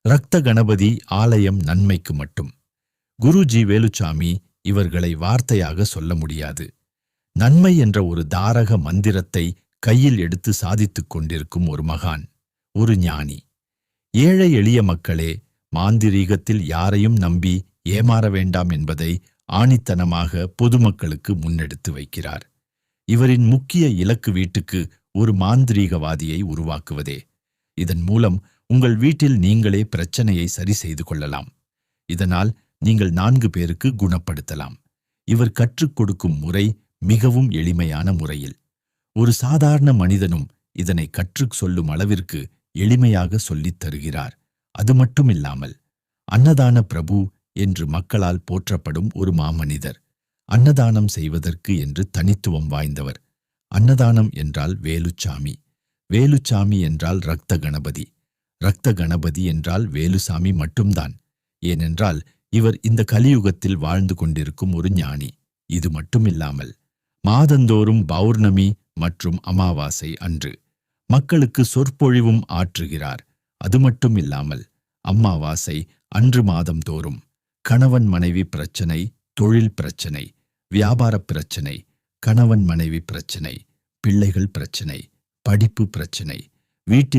இரத்த கணபதி ஆலயம் நன்மைக்கு மட்டும். குருஜி வேலுச்சாமி இவர்களை வார்த்தையாக சொல்ல முடியாது. நன்மை என்ற ஒரு தாரக மந்திரத்தை கையில் எடுத்து சாதித்துக் கொண்டிருக்கும் ஒரு மகான், ஒரு ஞானி. ஏழை எளிய மக்களே, மாந்திரீகத்தில் யாரையும் நம்பி ஏமாற வேண்டாம் என்பதை ஆணித்தனமாக பொதுமக்களுக்கு முன்னெடுத்து வைக்கிறார். இவரின் முக்கிய இலக்கு வீட்டுக்கு ஒரு மாந்திரீகவாதியை உருவாக்குவதே. இதன் மூலம் உங்கள் வீட்டில் நீங்களே பிரச்சனையை சரி செய்து கொள்ளலாம். இதனால் நீங்கள் 4 பேருக்கு குணப்படுத்தலாம். இவர் கற்றுக் கொடுக்கும் முறை மிகவும் எளிமையான முறையில். ஒரு சாதாரண மனிதனும் இதனை கற்றுச் சொல்லும் அளவிற்கு எளிமையாக சொல்லித் தருகிறார். அது மட்டுமில்லாமல் அன்னதான பிரபு என்று மக்களால் போற்றப்படும் ஒரு மாமனிதர். அன்னதானம் செய்வதற்கு என்று தனித்துவம் வாய்ந்தவர். அன்னதானம் என்றால் வேலுச்சாமி, வேலுச்சாமி என்றால் இரத்த கணபதி, இரத்த கணபதி என்றால் வேலுசாமி மட்டும்தான். ஏனென்றால் இவர் இந்த கலியுகத்தில் வாழ்ந்து கொண்டிருக்கும் ஒரு ஞானி. இது மட்டுமில்லாமல் மாதந்தோறும் பௌர்ணமி மற்றும் அமாவாசை அன்று மக்களுக்கு சொற்பொழிவும் ஆற்றுகிறார். அது மட்டும் இல்லாமல் அமாவாசை அன்று மாதந்தோறும் கணவன் மனைவி பிரச்சனை, தொழில் பிரச்சனை, வியாபார பிரச்சனை, கணவன் மனைவி பிரச்சனை, பிள்ளைகள் பிரச்சனை, படிப்பு பிரச்சனை, வீட்டில்